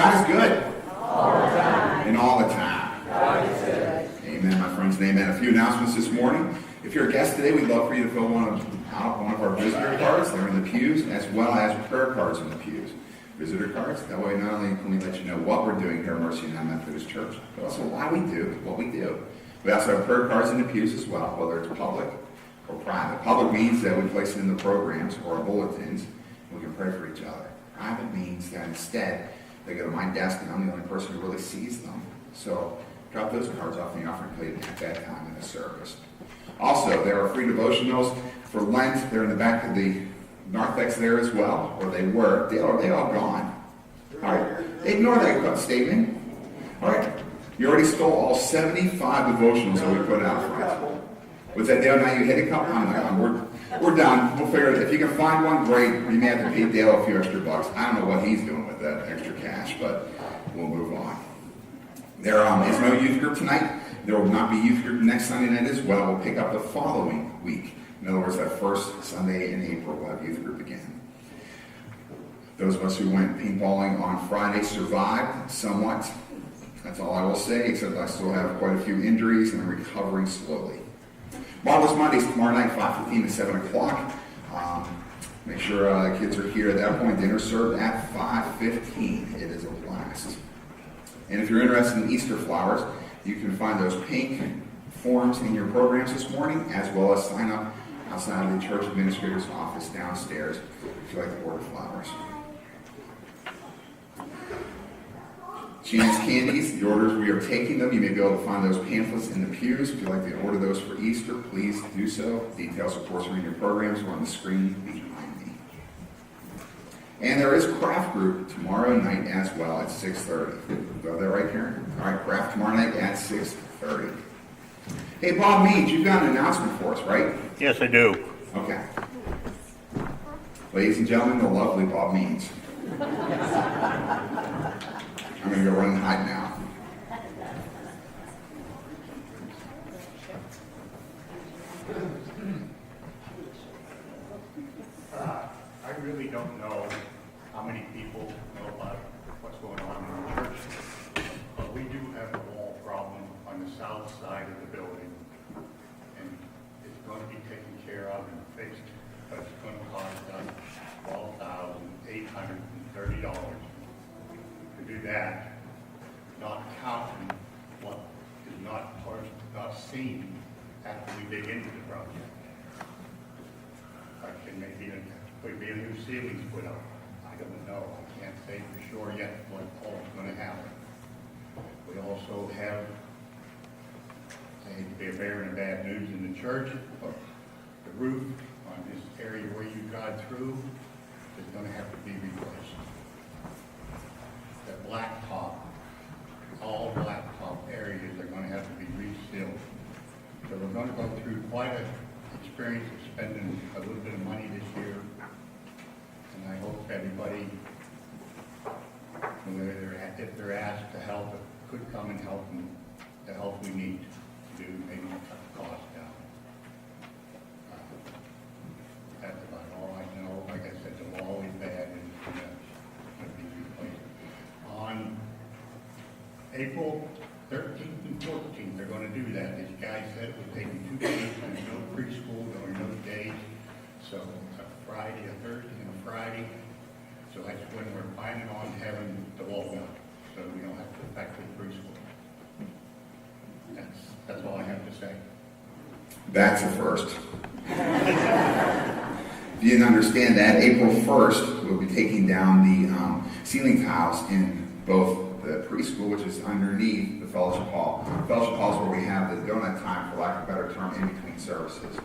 God is good. All the time. And all the time. God is good. Amen, my friends, and amen. A few announcements this morning. If you're a guest today, we'd love for you to fill out one of our visitor cards. They're in the pews, as well as prayer cards in the pews. Visitor cards. That way, not only can we let you know what we're doing here at Mercy and Methodist Church, but also why we do what we do. We also have prayer cards in the pews as well, whether it's public or private. Public means that we place it in the programs or our bulletins, and we can pray for each other. Private means that instead, they go to my desk, and I'm the only person who really sees them. So drop those cards off in the offering plate at that time in the service. Also, there are free devotionals for Lent. They're in the back of the narthex there as well, or they were. They all gone. All right. Ignore that statement. All right. You already stole all 75 devotionals that we put out front. Was that Dale? Now you hit a couple? We're done. We'll figure it. If you can find one, great. You may have to pay Dale a few extra bucks. I don't know what he's doing with that extra cash, but we'll move on. There is no youth group tonight. There will not be youth group next Sunday night as well. We'll pick up the following week. In other words, that first Sunday in April, we'll have youth group again. Those of us who went paintballing on Friday survived somewhat. That's all I will say, except I still have quite a few injuries and I'm recovering slowly. Marvelous Mondays tomorrow night, 5:15 to 7 o'clock. Make sure the kids are here at that point. Dinner served at 5:15. It is a blast. And if you're interested in Easter flowers, you can find those pink forms in your programs this morning, as well as sign up outside of the church administrator's office downstairs if you like to order flowers. Chance Candies, the orders we are taking them. You may be able to find those pamphlets in the pews. If you'd like to order those for Easter, please do so. Details, of course, are in your programs or on the screen behind me. And there is craft group tomorrow night as well at 6:30. Got that right, Karen? All right, craft tomorrow night at 6:30. Hey, Bob Means, you've got an announcement for us, right? Yes, I do. Okay. Ladies and gentlemen, the lovely Bob Means. I'm going to go run and hide now. I really don't know how many people know about what's going on in the church, but we do have a wall problem on the south side of the building, and it's going to be taken care of and fixed, but it's going to cost us $12,830 to do that, not counting what is not seen after we dig into the project. Like, maybe a new ceilings put up. I don't know. I can't say for sure yet what all is going to happen. We also have, I hate to be a bearer of bad news in the church, but the roof on this area where you drive through is going to have to be replaced. The blacktop, all blacktop areas are going to have to be resealed. So we're going to go through quite an experience of spending a little bit of money this year. And I hope everybody, if they're asked to help, could come and help them, the help we need to do, maybe cut the cost down. That's about all I know. Like I said, the wall is bad and it's going to be replaced. On April 13th and 14th, they're going to do that. As you guys said, it was taking 2 days. There's no preschool, there were no days. So a Friday, a Thursday, and a Friday. So that's when we're planning on having the wall done. So we don't have to affect the preschool. That's all I have to say. That's a first. If you didn't understand that, April 1st, we'll be taking down the ceiling tiles in both the preschool, which is underneath the fellowship hall. Fellowship hall is where we have the donut time, for lack of a better term, in between services.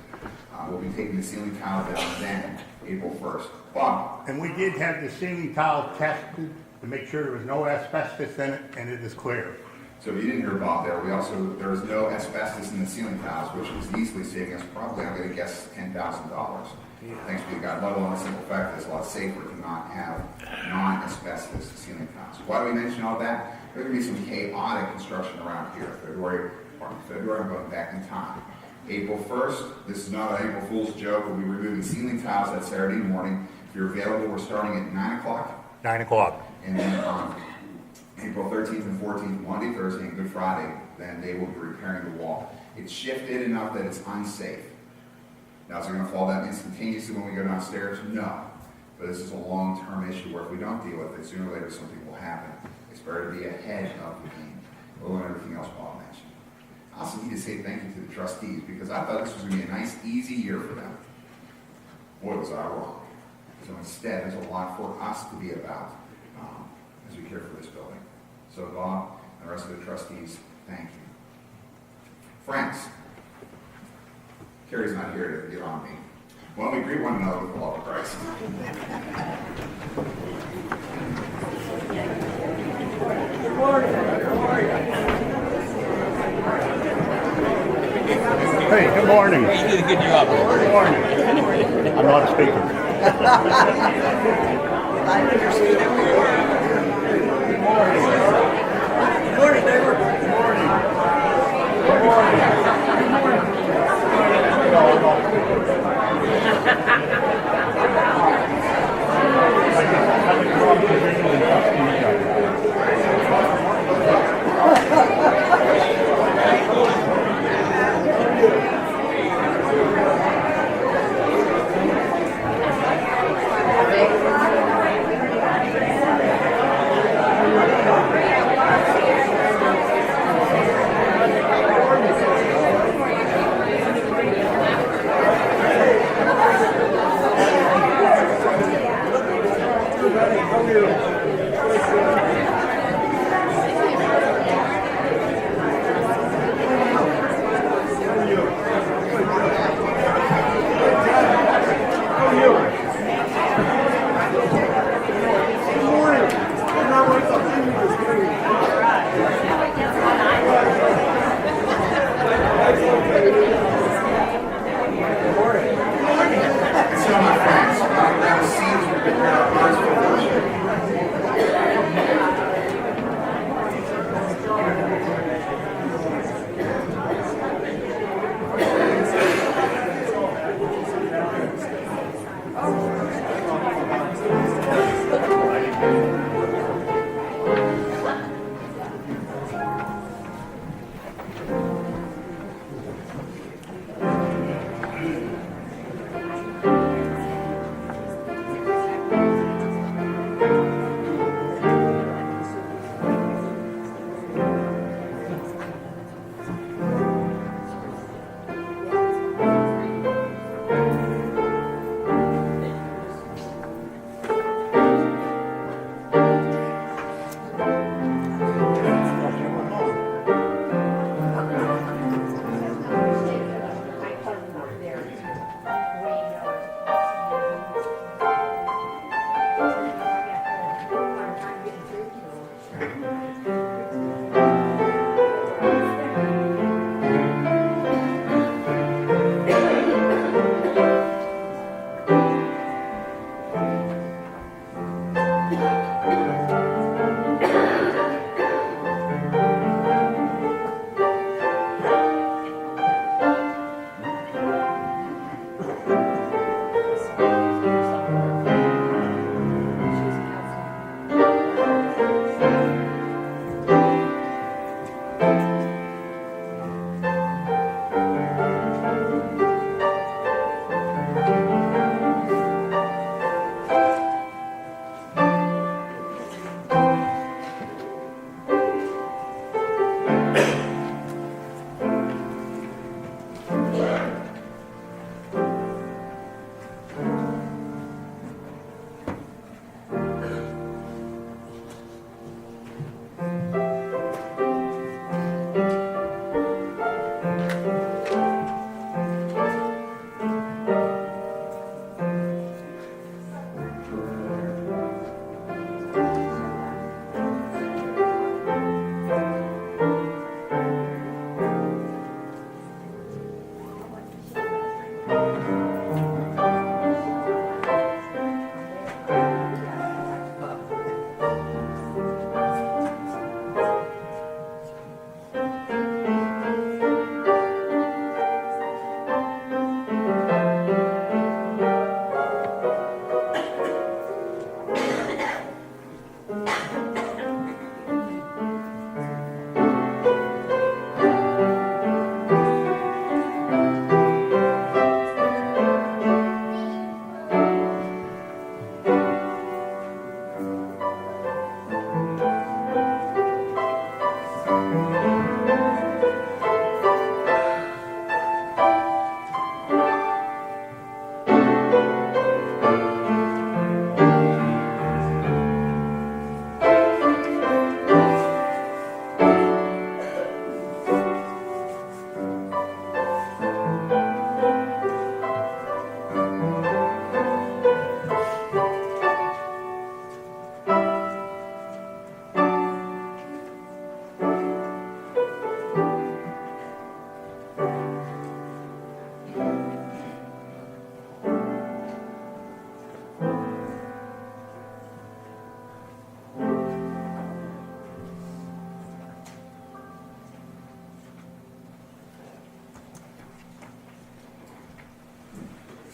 We'll be taking the ceiling tile down then, April 1st. Bob? And we did have the ceiling tile tested to make sure there was no asbestos in it, and it is clear. So if you didn't hear Bob there, there is no asbestos in the ceiling tiles, which is easily saving us probably, I'm going to guess, $10,000. Thanks be to God, let alone the simple fact that it's a lot safer to not have non-asbestos ceiling tiles. Why do we mention all that? There's going to be some chaotic construction around here. February, I'm going back in time. April 1st, this is not an April Fool's joke, we'll be removing ceiling tiles that Saturday morning. If you're available, we're starting at 9 o'clock. 9 o'clock. And then April 13th and 14th, Monday, Thursday, and Good Friday, then they will be repairing the wall. It's shifted enough that it's unsafe. Now, is it going to fall down instantaneously when we go downstairs? No. But this is a long-term issue where if we don't deal with it, sooner or later something will happen. It's better to be ahead of the game. We'll learn everything else Bob mentioned. I also need to say thank you to the trustees because I thought this was going to be a nice, easy year for them. Boy, was I wrong. So instead, there's a lot for us to be about as we care for this building. So Bob and the rest of the trustees, thank you. Friends, Carrie's not here to get on me. Why don't we greet one another with the love of Christ? Good morning. Hey, good morning. You did a good job. Good morning. I'm not a speaker. I understood it. Good morning, neighbor. Good morning. Good morning.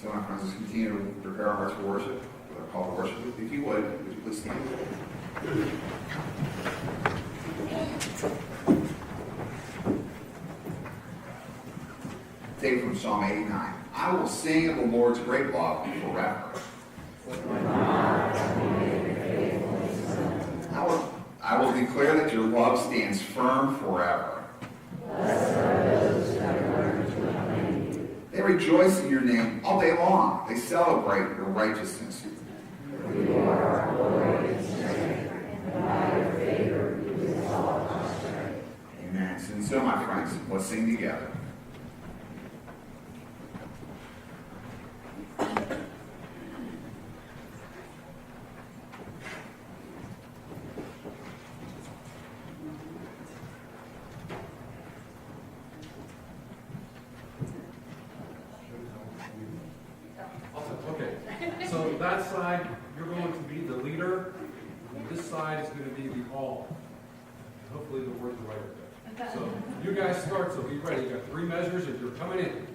So my friends, let's continue to prepare our hearts for worship, with our call to worship. If you would you please stand? Take from Psalm 89. I will sing of the Lord's great love forever. I will declare that your love stands firm forever. They rejoice in your name all day long. They celebrate your righteousness. Amen. And so, my friends, let's sing together. Okay, so that side, you're going to be the leader, and this side is going to be the all. Hopefully the words are right up there. So you guys start, so be ready. You got 3 measures and you're coming in.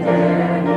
There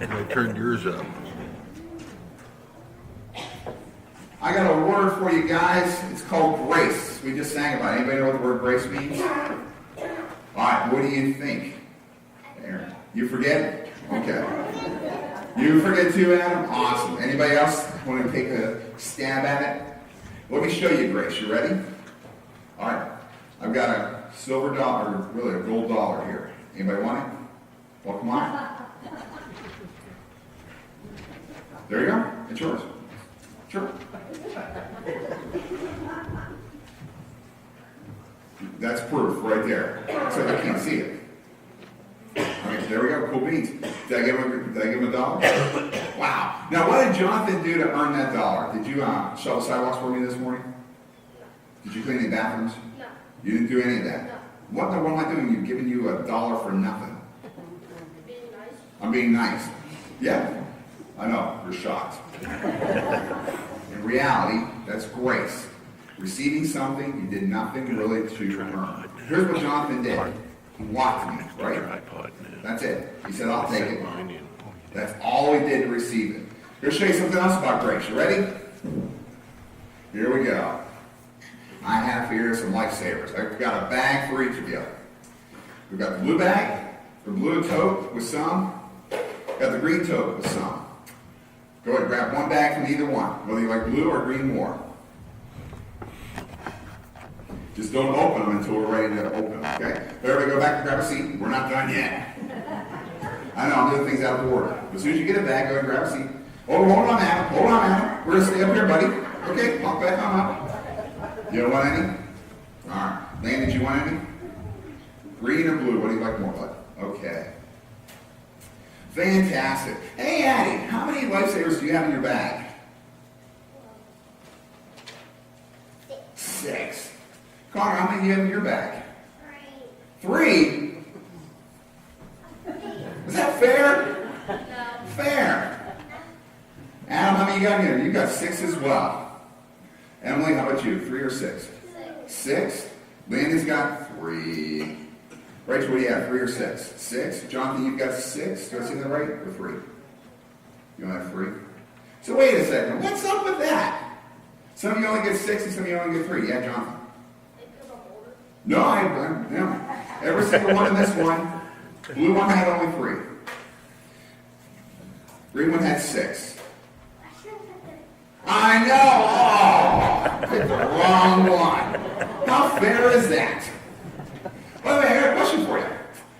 And I turned yours up. I got a word for you guys. It's called grace. We just sang about it. Anybody know what the word grace means? All right, what do you think? Aaron, you forget it? Okay. You forget too, Adam? Awesome. Anybody else want to take a stab at it? Let me show you grace. You ready? All right. I've got a silver dollar, really a gold dollar here. Anybody want it? Well, come on. There you go. It's yours. Sure. That's proof right there. So I can't see it. All right, there we go. Cool beans. Did I give him a dollar? Wow. Now, what did Jonathan do to earn that dollar? Did you shovel sidewalks for me this morning? Did you clean any bathrooms? No. You didn't do any of that? No. What am I doing? You've given you a dollar for nothing. Being nice. I'm being nice. Yeah. I know. You're shocked. In reality, that's grace. Receiving something you did nothing really to earn. Here's what Jonathan did. He walked me, right? That's it. He said, I'll take it. That's all he did to receive it. Here's show you something else about grace. You ready? Here we go. I have here some lifesavers. I've got a bag for each of you. We've got the blue bag, the blue tote with some. Got the green tote with some. Go ahead and grab one bag from either one, whether you like blue or green more. Just don't open them until we're ready to open them, okay? Everybody go back and grab a seat. We're not done yet. I know, I'm doing things out of order. As soon as you get a bag, go ahead and grab a seat. Oh, hold on, Adam. Hold on, Adam. We're going to stay up here, buddy. Okay, walk back on up. You don't want any? All right. Lane, did you want any? Green or blue? What do you like more, bud? Okay. Fantastic. Hey, Addie, how many lifesavers do you have in your bag? 6. Connor, how many do you have in your bag? 3? Is that fair? No. Fair. Adam, how many you got in here? You got 6 as well. Emily, how about you? 3 or 6? 6? Landon's got 3. Rachel, what do you have? 3 or 6? 6. Jonathan, you've got 6. Do I see that right? Or 3? You only have 3? So wait a second. What's up with that? Some of you only get 6 and some of you only get 3. Yeah, Jonathan. No, no. Every single one in this one. Blue one had only 3. Green one had 6. I know! Oh, picked the wrong one. How fair is that? By the way, I got a question for you.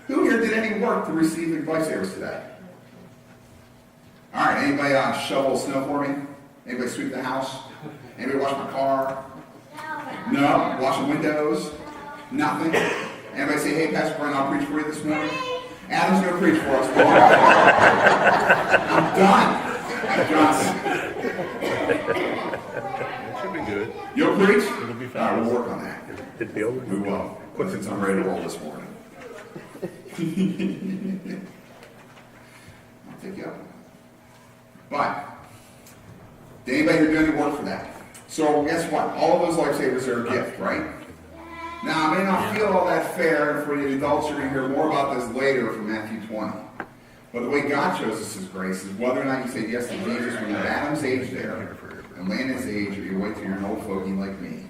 Who here did any work to receive the lifesavers today? All right, anybody shovel snow for me? Anybody sweep the house? Anybody wash my car? No. Wash the windows? Nothing? Anybody say, hey, Pastor Brian, I'll preach for you this morning? Adam's going to preach for us. I'm done. Johnson. That should be good. You'll preach? It'll be All fast. right, we'll work on that. It'd be over. We will. Since I'm ready to roll this morning. I'll take you up. But, did anybody here do any work for that? So guess what? All of those lifesavers are a gift, right? Now, I may not feel all that fair, and for the adults, you're going to hear more about this later from Matthew 20. But the way God shows us His grace is whether or not you say yes to Jesus when you're Adam's age there, and Landon's age, or you wait till you're an old fogey like me.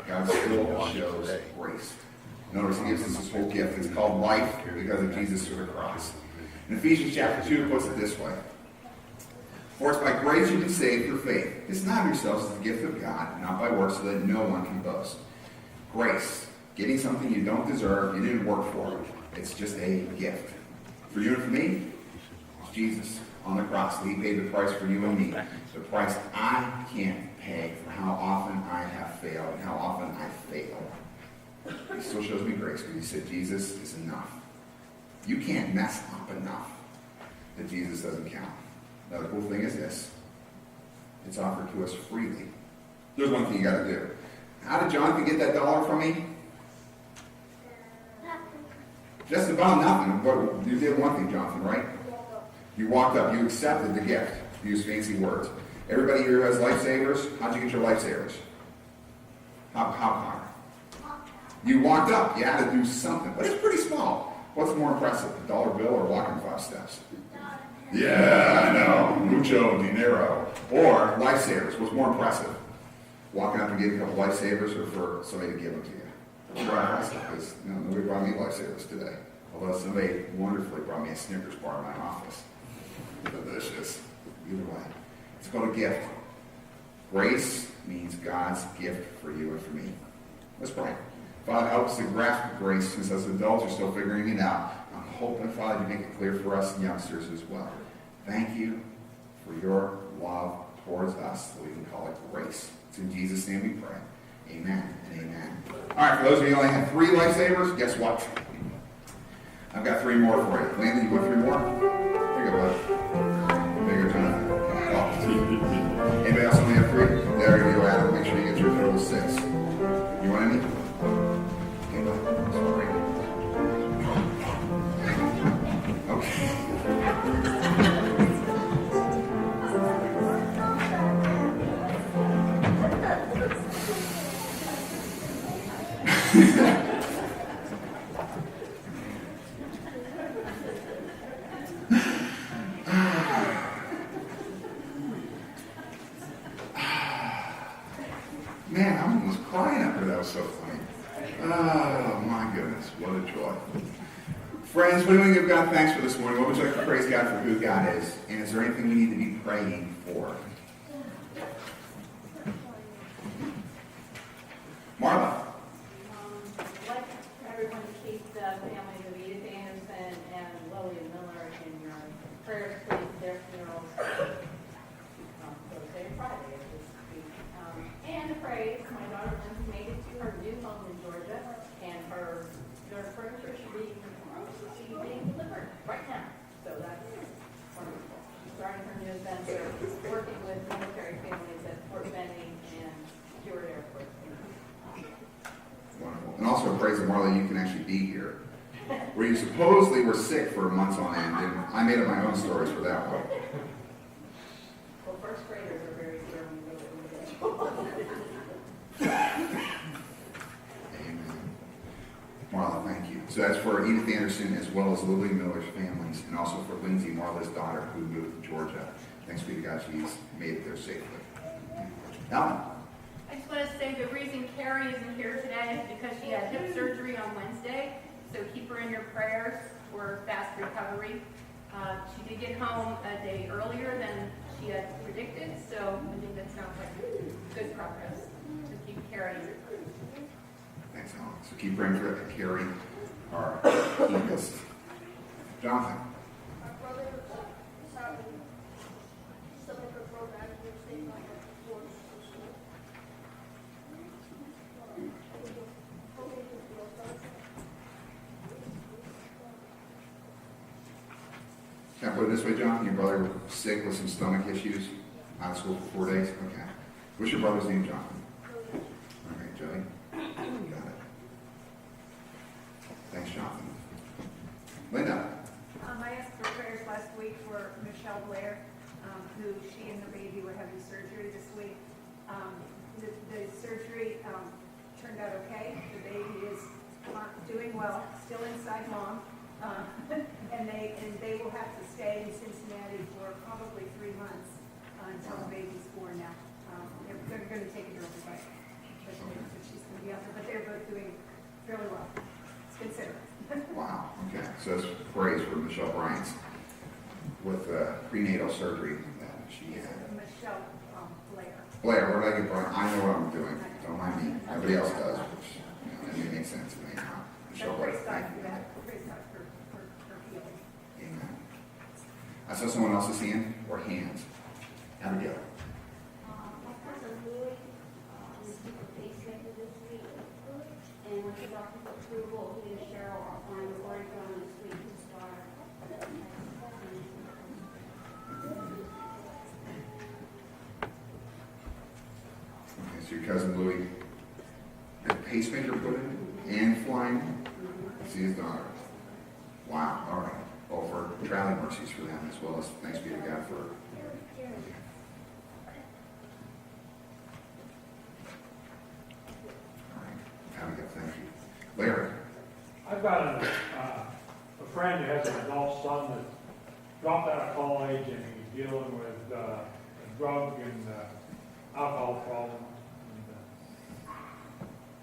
God still shows grace. Notice He gives us this whole gift. It's called life because of Jesus through the cross. In Ephesians chapter 2, it puts it this way. For it's by grace you've been saved through faith. It's not of yourselves, it's the gift of God, not by works, so that no one can boast. Grace, getting something you don't deserve, you didn't work for. It's just a gift. For you and for me, it's Jesus on the cross. He paid the price for you and me. The price I can't pay for how often I have failed and how often I fail. He still shows me grace because He said Jesus is enough. You can't mess up enough that Jesus doesn't count. Now the cool thing is this. It's offered to us freely. There's one thing you got to do. How did Jonathan get that dollar from me? Just about nothing. But you did one thing, Jonathan, right? You walked up. You accepted the gift. Use fancy words. Everybody here who has lifesavers, how'd you get your lifesavers? How, Connor? You walked up. You had to do something. But it's pretty small. What's more impressive, a dollar bill or walking 5 steps? Yeah, I know. Mucho dinero. Or lifesavers. What's more impressive? Walking up and getting a couple lifesavers or for somebody to give them to you? That's why I asked, because nobody brought me lifesavers today. Although somebody wonderfully brought me a Snickers bar in my office. Delicious. Either way. It's called a gift. Grace means God's gift for you and for me. Let's pray. Father, help us to grasp grace since as adults are still figuring it out. I'm hoping, Father, you make it clear for us youngsters as well. Thank you for your love towards us, that we can call it grace. It's in Jesus' name we pray. Amen and amen. All right, for those of you who only have 3 lifesavers, guess what? I've got 3 more for you. Landon, you want 3 more? Here you go, bud. Bigger time. Oh. Anybody else only have 3? There you go, Adam. Make sure you get your total of 6. You want any? Okay, go ahead. Sorry. Okay. Man, I almost crying after that was so funny. Oh my goodness, what a joy. Friends, what do we give God thanks for this morning? What would you like to praise God for who God is? And is there anything we need to be praying for? Marla. Like everyone to keep the families of Edith Anderson and William Miller in your prayers, please. Their funerals Thursday and Friday of this week. And to praise, my daughter Lindsay made it to her new home in Georgia, and her furniture should be being delivered right now. So that's wonderful. She's starting her new adventure, working with military families at Fort Benning and Stewart Air Force. Wonderful. And also praise the Marla, you can actually be here. Where you supposedly were sick for months on end, and I made up my own stories for that one. Well, first graders are very dear when you go to the Amen. Marla, thank you. So that's for Edith Anderson as well as Lily Miller's families, and also for Lindsay, Marla's daughter, who moved to Georgia. Thanks be to God, she's made it there safely. Alan. I just want to say the reason Carrie isn't here today is because she had hip surgery on Wednesday, so keep her in your prayers for fast recovery. She did get home a day earlier than she had predicted, so I think that sounds like good progress. So keep Carrie in your prayers. Thanks, Alan. So keep praying for Carrie, our keenest. Jonathan. My brother, sorry, stomach broke out of your state like before school. Can I put it this way, John? Your brother was sick with some stomach issues, out of school for 4 days? Okay. What's your brother's name, Jonathan? Okay, Joey. Got it. Thanks, Jonathan. Linda. I asked for prayers last week for Michelle Blair, who she and her baby were having surgery this week. The surgery turned out okay. The baby is doing well, still inside mom. And they will have to stay in Cincinnati for probably 3 months until the baby's born now. They're going to take a girl away. But she's going to be out there. But they're both doing really well. It's considerate. Wow. Okay. So that's praise for Michelle Bryant with prenatal surgery that she had. Michelle Blair. Blair, where did I get Brian? I know what I'm doing. Don't mind me. Everybody else does, which it makes sense to me. Michelle Blair. Praise God Thank for you. that. Praise God for healing. Amen. I saw someone else's hand or hands. Abigail. My cousin Louis was due for pacemaker this week, and with the doctor's approval, he and Cheryl are flying to Oregon this week to start. Okay, so your cousin Louis had a pacemaker put in and flying to see his daughter. Wow. All right. Well, for traveling mercies for them as well as thanks be to God for. All right. Abigail, thank you. Larry. I've got a friend who has an adult son that dropped out of college and he's dealing with a drug and alcohol problem. And,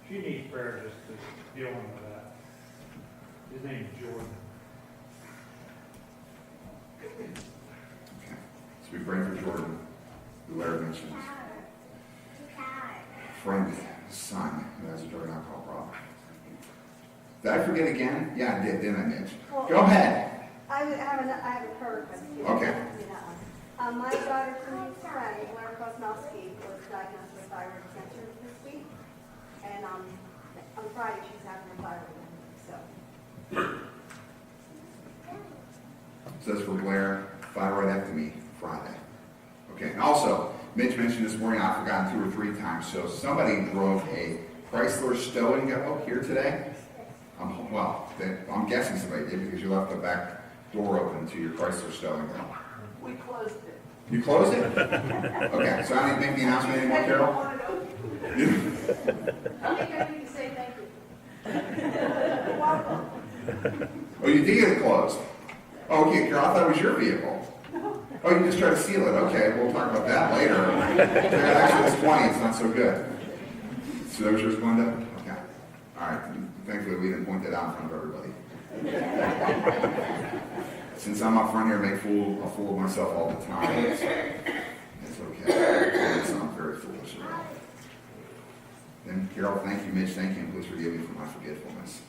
she needs prayer just to dealing with that. His name's Jordan. Okay. So we pray for Jordan, who Larry mentions. Friend, son, who has a drug and alcohol problem. Did I forget again? Yeah, I did, didn't I, Mitch? Well, Go ahead. I haven't heard of you. Okay. My daughter, Cindy's friend, Blair Kosnowski, was diagnosed with thyroid cancer this week. And on Friday, she's having a thyroid. So. Says for Blair, thyroidectomy Friday. Okay, and also, Mitch mentioned this morning, I've forgotten 2 or 3 times, so somebody drove a Chrysler Stow and Go here today. I'm guessing somebody did because you left the back door open to your Chrysler Stow and Go. We closed it. You closed it? Okay, so I didn't make the announcement anymore, Carol? I think I need to say thank you. Oh, you did get it closed? Oh, okay, Carol, I thought it was your vehicle. Oh, you just tried to seal it. Okay, we'll talk about that later. Actually, it's 20. It's not so good. So that was yours, Glenda? Okay. All right. Thankfully, we didn't point that out in front of everybody. Since I'm up front here, I make a fool of myself all the time. It's okay. It's not very foolish at all. Then, Carol, thank you. Mitch, thank you. And please forgive me for my forgetfulness.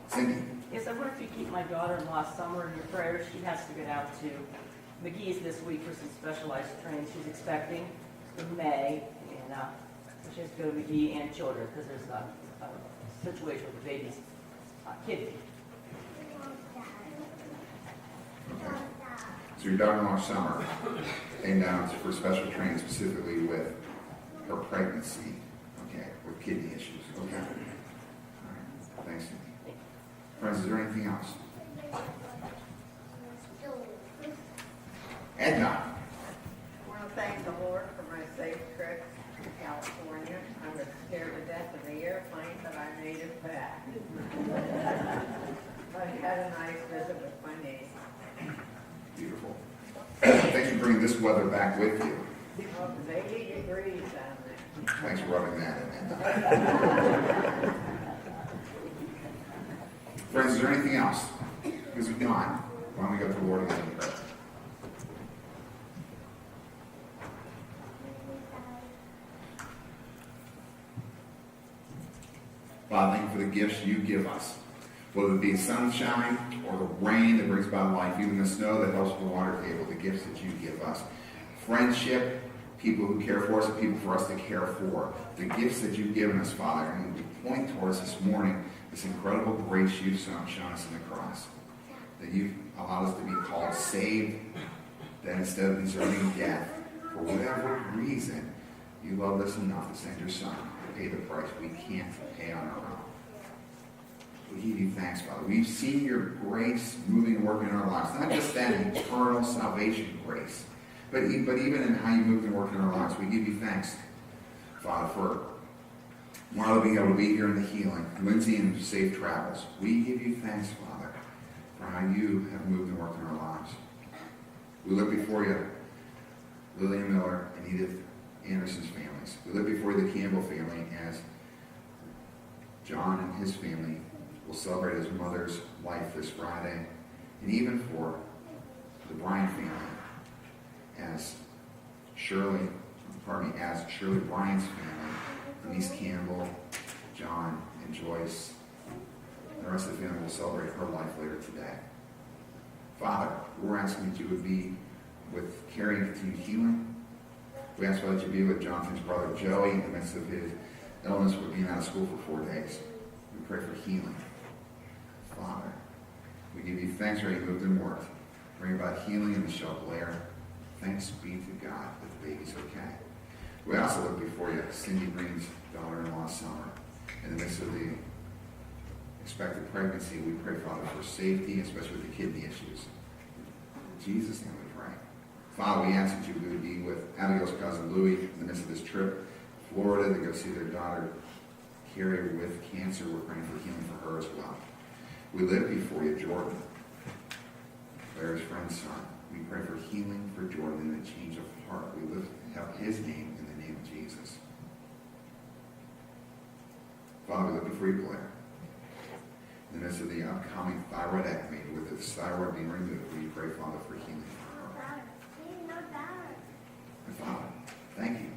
Cindy. Yes, I wonder if you keep my daughter-in-law Summer in your prayers. She has to get out to McGee's this week for some specialized training she's expecting in May. And so she has to go to McGee and children because there's a situation with the baby's kidney. Okay. So your daughter-in-law Summer came down for special training specifically with her pregnancy, okay, with kidney issues. Okay. All right. Thanks, Cindy. Friends, is there anything else? Edna. I want to thank the Lord for my safe trip to California. I was scared to death of the airplane, but I made it back. I had a nice visit with my niece. Beautiful. Thanks for bringing this weather back with you. Oh, it's 80 degrees down there. Thanks for rubbing that in. Friends, is there anything else? Because if not, why don't we go to the Lord again in prayer? Father, thank you for the gifts you give us. Whether it be sunshine or the rain that brings about life, even the snow that helps with the water table, the gifts that you give us. Friendship, people who care for us, and people for us to care for. The gifts that you've given us, Father, and we point towards this morning, this incredible grace you've shown us in the cross. That you've allowed us to be called saved, that instead of deserving death, for whatever reason, you loved us enough to send your Son to pay the price we can't pay on our own. We give you thanks, Father. We've seen your grace moving and working in our lives. Not just that eternal salvation grace, but even in how you moved and worked in our lives. We give you thanks, Father, for Marla being able to be here in the healing, Lindsay in safe travels. We give you thanks, Father, for how you have moved and worked in our lives. We look before you, Lillian Miller and Edith Anderson's families. We look before you, the Campbell family, as John and his family will celebrate his mother's life this Friday, and even for the Bryan family, as Shirley Bryan's family, Denise Campbell, John, and Joyce, and the rest of the family will celebrate her life later today. Father, we're asking that you would be with Carrie and continued healing. We ask, Father, that you be with Jonathan's brother Joey in the midst of his illness with being out of school for 4 days. We pray for healing. Father, we give you thanks for how you moved and worked. Bring about healing in Michelle Blair. Thanks be to God that the baby's okay. We also look before you, Cindy Green's daughter-in-law, Summer. In the midst of the expected pregnancy, we pray, Father, for safety, especially with the kidney issues. In Jesus' name we pray. Father, we ask that you would be with Abigail's cousin Louie in the midst of this trip to Florida to go see their daughter Carrie with cancer. We're praying for healing for her as well. We live before you, Jordan. Larry's friend's son. We pray for healing for Jordan and a change of heart. We lift up his name in the name of Jesus. Father, we look before you, Blair. In the midst of the upcoming thyroidectomy, with its thyroid being removed, we pray, Father, for healing for her. And Father, thank you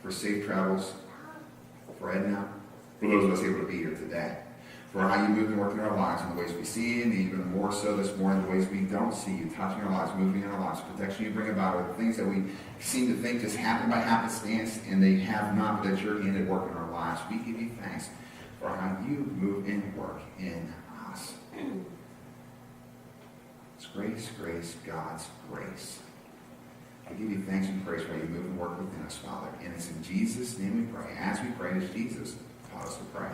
for safe travels for Edna, for those of us able to be here today, for how you move and work in our lives in the ways we see you, and even more so this morning, the ways we don't see you, touching our lives, moving in our lives, protection you bring about, or the things that we seem to think just happen by happenstance, and they have not, but that you're in at work in our lives. We give you thanks for how you move and work in us. It's grace, grace, God's grace. I give you thanks and praise for how you move and work within us, Father. And it's in Jesus' name we pray. As we pray, as Jesus taught us to pray.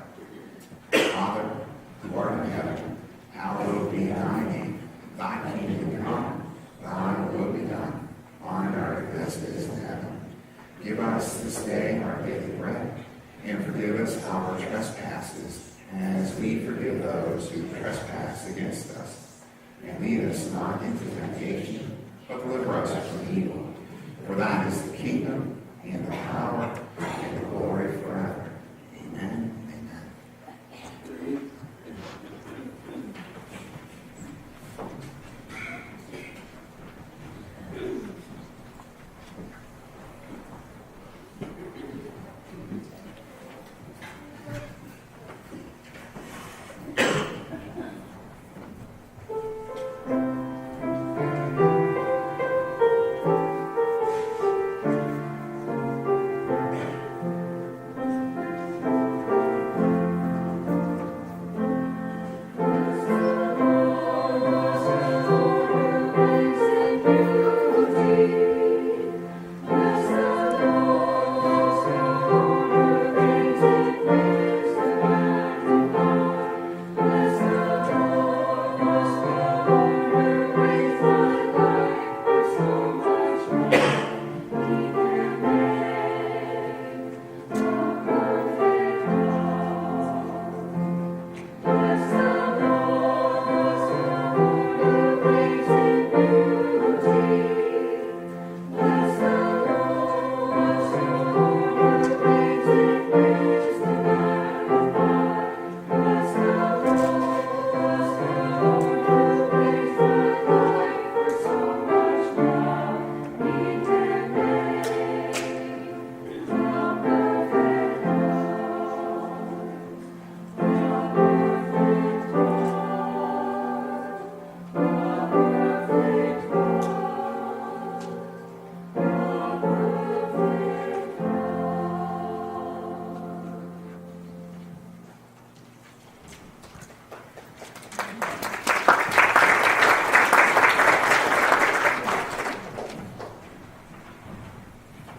Father, who art in heaven, hallowed be thy name. Thy kingdom come, thy will be done, on earth as it is in heaven. Give us this day our daily bread, and forgive us our trespasses, as we forgive those who trespass against us. And lead us not into temptation, but deliver us from evil. For thine is the kingdom, and the power, and the glory forever. Amen. Amen.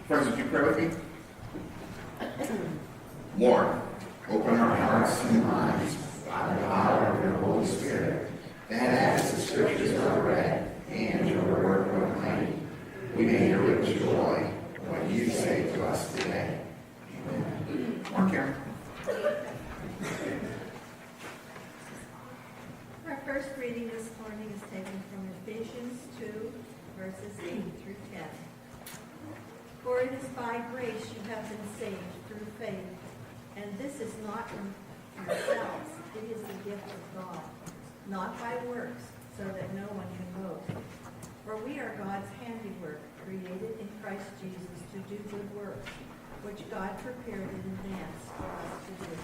Friends, would you pray with me? Lord, open our hearts and minds by the power of your Holy Spirit, that as the Scriptures are read and your word proclaimed, we may hear with joy what you say to us today. Amen. Mark Karen. Our first reading this morning is taken from Ephesians 2, verses 8 through 10. For it is by grace you have been saved through faith, and this is not from yourselves, it is the gift of God, not by works, so that no one can boast. For we are God's handiwork, created in Christ Jesus to do good works, which God prepared in advance for us to do.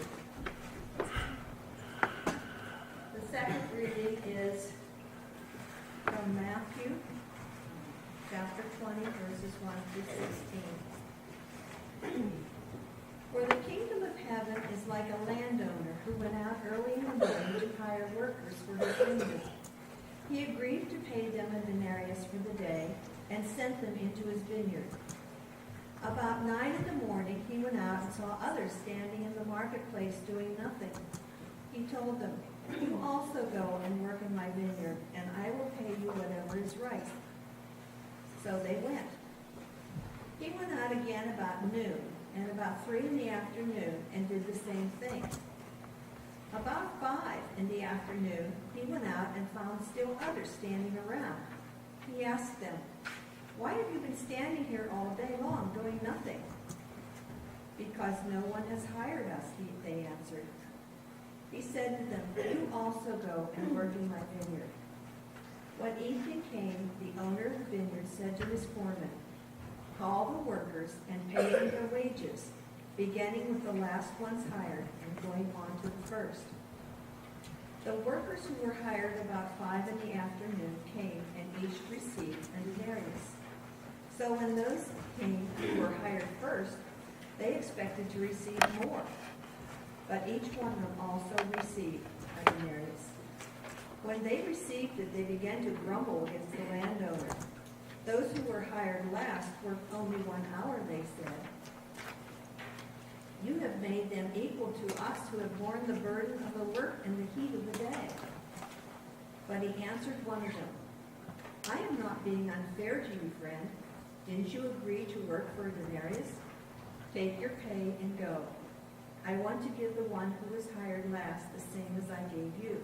The second reading is from Matthew, chapter 20, verses 1 through 16. For the kingdom of heaven is like a landowner who went out early in the morning to hire workers for his vineyard. He agreed to pay them a denarius for the day and sent them into his vineyard. About 9 in the morning he went out and saw others standing in the marketplace doing nothing. He told them, "You also go and work in my vineyard, and I will pay you whatever is right." So they went. He went out again about noon, and about 3 in the afternoon, and did the same thing. About 5 in the afternoon, he went out and found still others standing around. He asked them, "Why have you been standing here all day long doing nothing?" "Because no one has hired us," they answered. He said to them, "You also go and work in my vineyard." When evening came, the owner of the vineyard said to his foreman, "Call the workers and pay them their wages, beginning with the last ones hired and going on to the first." The workers who were hired about 5 in the afternoon came and each received a denarius. So when those came who were hired first, they expected to receive more. But each one of them also received a denarius. When they received it, they began to grumble against the landowner. Those who were hired last worked only 1 hour, they said. "You have made them equal to us who have borne the burden of the work in the heat of the day." But he answered one of them, "I am not being unfair to you, friend. Didn't you agree to work for a denarius? Take your pay and go. I want to give the one who was hired last the same as I gave you.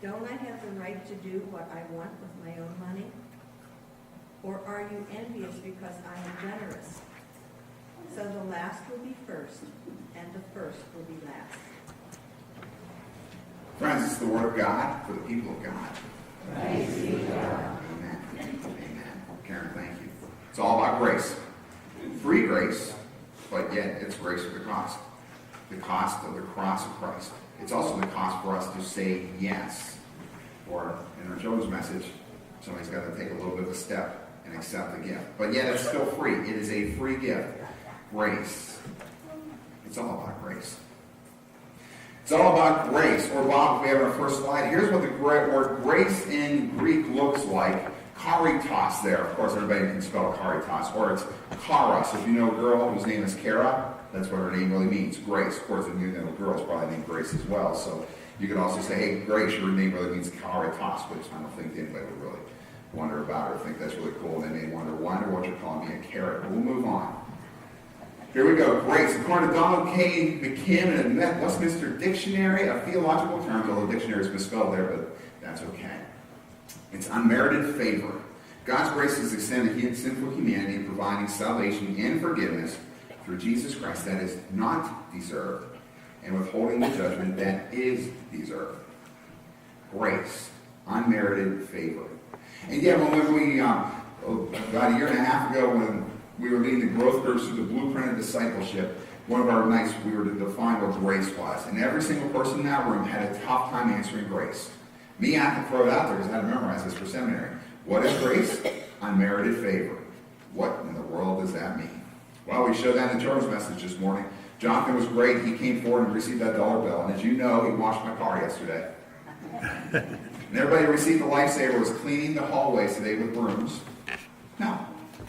Don't I have the right to do what I want with my own money? Or are you envious because I am generous? So the last will be first, and the first will be last." Friends, it's the word of God for the people of God. Praise be to God. Amen. Amen. Karen, thank you. It's all about grace. Free grace, but yet it's grace at the cost. The cost of the cross of Christ. It's also the cost for us to say yes. Or in our children's message, somebody's got to take a little bit of a step and accept the gift. But yet it's still free. It is a free gift. Grace. It's all about grace. It's all about grace. Or Bob, if we have our first slide, here's what the word grace in Greek looks like. Caritas there. Of course, everybody can spell caritas. Or it's charos. If you know a girl whose name is Kara, that's what her name really means. Grace. Of course, if you know a girl, it's probably named Grace as well. So you could also say, hey, Grace, your name really means caritas, which I don't think anybody would really wonder about or think that's really cool. And they may wonder what you're calling me a carrot. But we'll move on. Here we go. Grace. According to Donald K. McKim in the Westminster Dictionary of Theological Terms, although the dictionary is misspelled there, but that's okay. It's unmerited favor. God's grace is extended to sinful humanity, providing salvation and forgiveness through Jesus Christ that is not deserved, and withholding the judgment that is deserved. Grace. Unmerited favor. And yet, when we, about a year and a half ago, when we were leading the growth groups through the blueprint of discipleship, one of our nights we were to define what grace was. And every single person in that room had a tough time answering grace. Me, I had to throw it out there because I had to memorize this for seminary. What is grace? Unmerited favor. What in the world does that mean? Well, we showed that in the children's message this morning. Jonathan was great. He came forward and received that $1 bill. And as you know, he washed my car yesterday. And everybody who received the lifesaver was cleaning the hallways today with brooms. No.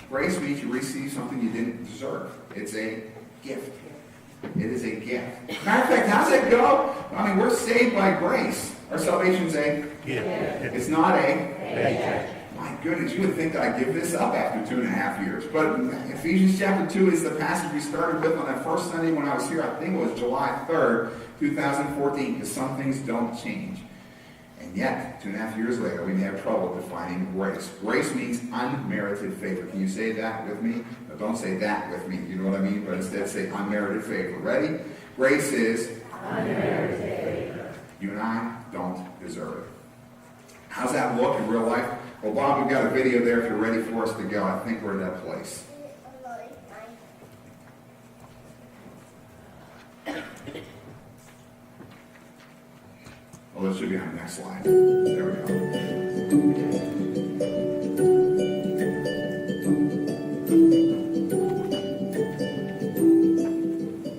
Grace means you receive something you didn't deserve. It's a gift. It is a gift. Matter of fact, how's it go? I mean, we're saved by grace. Our salvation's a gift. It's not a paycheck. My goodness, you would think that I'd give this up after 2.5 years. But Ephesians chapter 2 is the passage we started with on that first Sunday when I was here. I think it was July 3rd, 2014, because some things don't change. And yet, 2.5 years later, we may have trouble defining grace. Grace means unmerited favor. Can you say that with me? No, don't say that with me. You know what I mean? But instead say unmerited favor. Ready? Grace is unmerited favor. You and I don't deserve it. How's that look in real life? Well, Bob, we've got a video there if you're ready for us to go. I think we're in that place. Well, it should be on the next slide. There we go.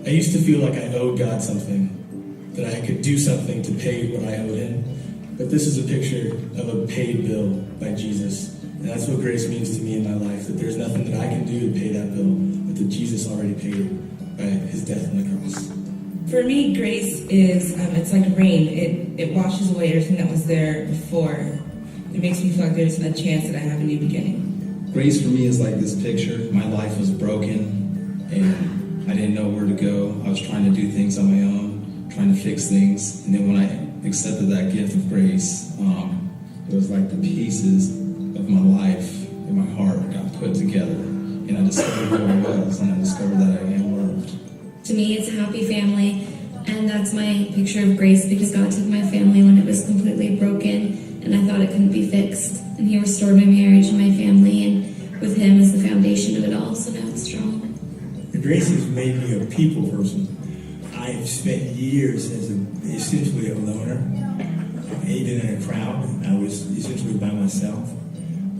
I used to feel like I owed God something, that I could do something to pay what I owed him. But this is a picture of a paid bill by Jesus. And that's what grace means to me in my life, that there's nothing that I can do to pay that bill, but that Jesus already paid it by his death on the cross. For me, grace is, it's like rain. It washes away everything that was there before. It makes me feel like there's a chance that I have a new beginning. Grace for me is like this picture. My life was broken, and I didn't know where to go. I was trying to do things on my own. trying to fix things. And then when I accepted that gift of grace, it was like the pieces of my life and my heart got put together. And I discovered who I was, and I discovered that I am loved. To me, it's a happy family, and that's my picture of grace, because God took my family when it was completely broken, and I thought it couldn't be fixed. And He restored my marriage and my family, and with Him as the foundation of it all, so now it's strong. Grace has made me a people person. I've spent years as essentially a loner, even in a crowd. I was essentially by myself.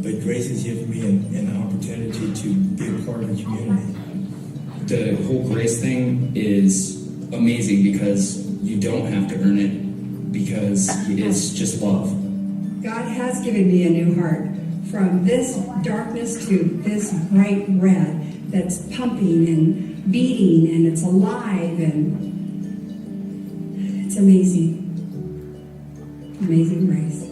But grace has given me an opportunity to be a part of a community. The whole grace thing is amazing because you don't have to earn it, because it's just love. God has given me a new heart, from this darkness to this bright red that's pumping and beating, and it's alive, and it's amazing. Amazing grace.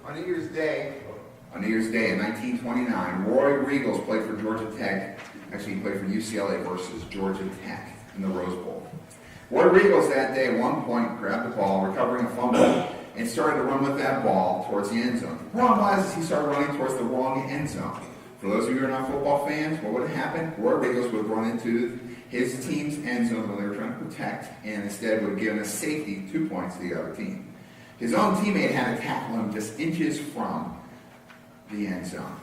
On New Year's Day in 1929, Roy Riegels played for Georgia Tech. Actually, he played for UCLA versus Georgia Tech in the Rose Bowl. Roy Riegels that day at one point grabbed the ball, recovering a fumble, and started to run with that ball towards the end zone. The problem was he started running towards the wrong end zone. For those of you who are not football fans, what would happen? Roy Riegels would run into his team's end zone when they were trying to protect, and instead would give a safety 2 points to the other team. His own teammate had to tackle him just inches from the end zone.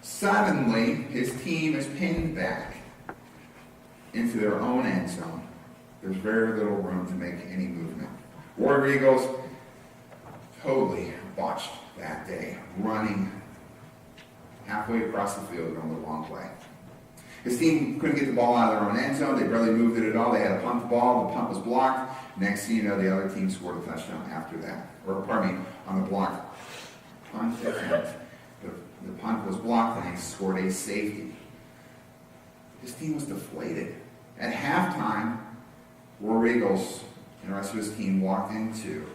Suddenly, his team is pinned back into their own end zone. There's very little room to make any movement. Roy Riegels totally botched that day, running halfway across the field going the wrong way. His team couldn't get the ball out of their own end zone. They barely moved it at all. They had to punt the ball. The punt was blocked. Next thing you know, the other team scored a touchdown after that. Or, pardon me, on the blocked punt attempt. The punt was blocked, and he scored a safety. His team was deflated. At halftime, Roy Riegels and the rest of his team walked into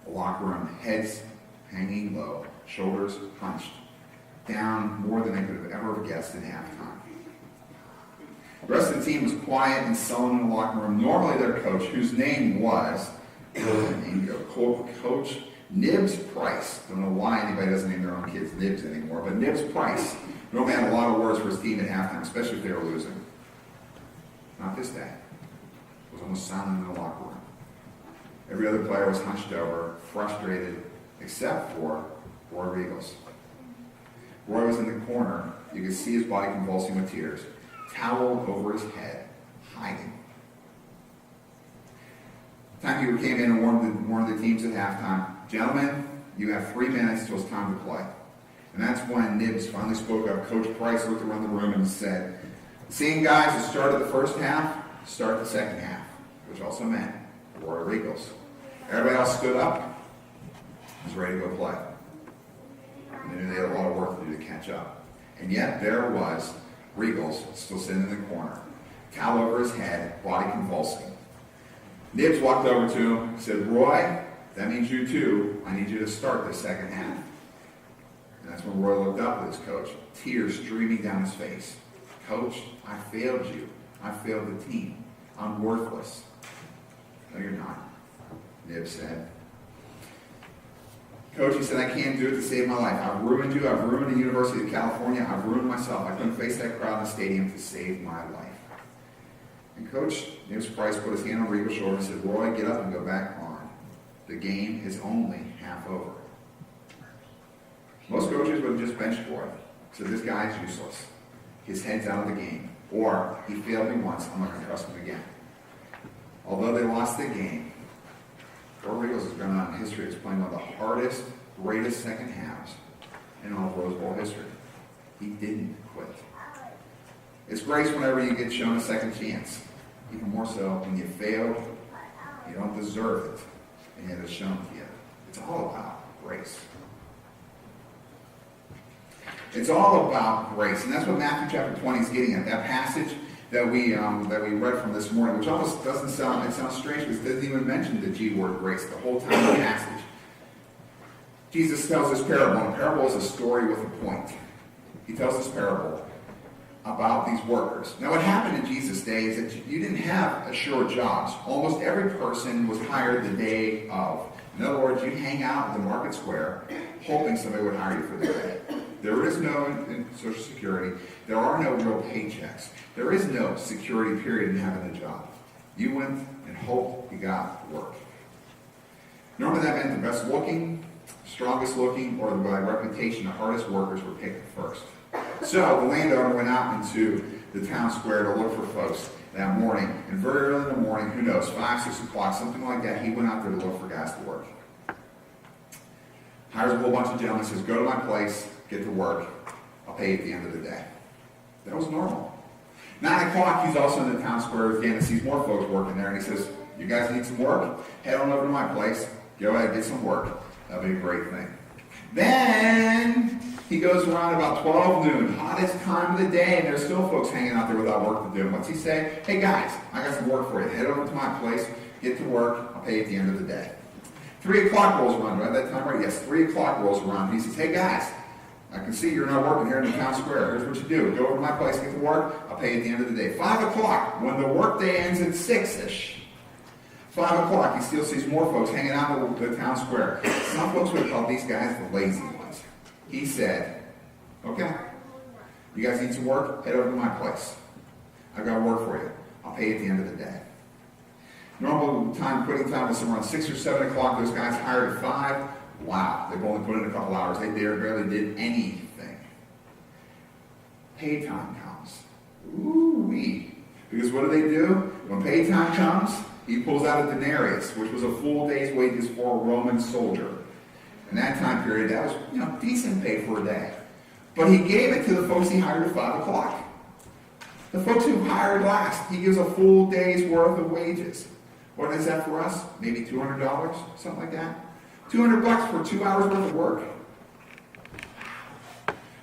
the locker room, heads hanging low, shoulders hunched, down more than they could have ever guessed at halftime. The rest of the team was quiet and sullen in the locker room. Normally their coach, whose name was Coach Nibs Price. Don't know why anybody doesn't name their own kids Nibs anymore, but Nibs Price normally had a lot of words for his team at halftime, especially if they were losing. Not this day. It was almost silent in the locker room. Every other player was hunched over, frustrated, except for Roy Riegels. Roy was in the corner. You could see his body convulsing with tears, towel over his head, hiding. Timekeeper came in and warned the teams at halftime. Gentlemen, you have 3 minutes till it's time to play. And that's when Nibs finally spoke up. Coach Price looked around the room and said, "Seeing guys that started the first half, start the second half," which also meant Roy Riegels. Everybody else stood up, was ready to go play. And they knew they had a lot of work to do to catch up. And yet there was Riegels still sitting in the corner, towel over his head, body convulsing. Nibs walked over to him and said, "Roy, that means you too. I need you to start the second half." And that's when Roy looked up at his coach, tears streaming down his face. "Coach, I failed you. I failed the team. I'm worthless." "No, you're not," Nibs said. "Coach," he said, "I can't do it to save my life. I've ruined you. I've ruined the University of California. I've ruined myself. I couldn't face that crowd in the stadium to save my life." And Coach Nibs Price put his hand on Riegels' shoulder and said, "Roy, get up and go back on. The game is only half over." Most coaches would have just benched Roy. Said, "This guy's useless. His head's out of the game." Or, "He failed me once. I'm not going to trust him again." Although they lost the game, Roy Riegels has gone on in history as playing one of the hardest, greatest second halves in all of Rose Bowl history. He didn't quit. It's grace whenever you get shown a second chance. Even more so when you failed, you don't deserve it, and yet it's shown to you. It's all about grace. It's all about grace, and that's what Matthew chapter 20 is getting at. That passage that we read from this morning, which almost doesn't sound, it sounds strange because it doesn't even mention the G word grace the whole time in the passage. Jesus tells this parable, and a parable is a story with a point. He tells this parable about these workers. Now, what happened in Jesus' day is that you didn't have assured jobs. Almost every person was hired the day of. In other words, you'd hang out at the market square hoping somebody would hire you for the day. There is no in Social Security. There are no real paychecks. There is no security period in having a job. You went and hoped you got work. Normally that meant the best looking, strongest looking, or by reputation, the hardest workers were picked first. So the landowner went out into the town square to look for folks that morning. And very early in the morning, who knows, 5, 6 o'clock, something like that, he went out there to look for guys to work. Hires a whole bunch of gentlemen, says, go to my place, get to work. I'll pay you at the end of the day. That was normal. 9 o'clock, he's also in the town square again and sees more folks working there. And he says, you guys need some work? Head on over to my place. Go ahead, get some work. That'll be a great thing. Then he goes around about 12 noon, hottest time of the day, and there's still folks hanging out there without work to do. What's he say? Hey guys, I got some work for you. Head over to my place, get to work. I'll pay you at the end of the day. 3 o'clock rolls around. Right at that time, right? Yes, 3 o'clock rolls around. And he says, hey guys, I can see you're not working here in the town square. Here's what you do. Go over to my place, get to work. I'll pay you at the end of the day. 5 o'clock, when the work day ends at 6-ish. 5 o'clock, he still sees more folks hanging out in the town square. Some folks would call these guys the lazy ones. He said, okay, you guys need some work? Head over to my place. I've got work for you. I'll pay you at the end of the day. Normal time, quitting time was around 6 or 7 o'clock. Those guys hired at 5. Wow, they've only put in a couple hours. They barely did anything. Pay time comes. Ooh-wee. Because what do? When pay time comes, he pulls out a denarius, which was a full day's wages for a Roman soldier. In that time period, that was, decent pay for a day. But he gave it to the folks he hired at 5 o'clock. The folks who hired last, he gives a full day's worth of wages. What is that for us? Maybe $200, something like that. $200 for 2 hours worth of work.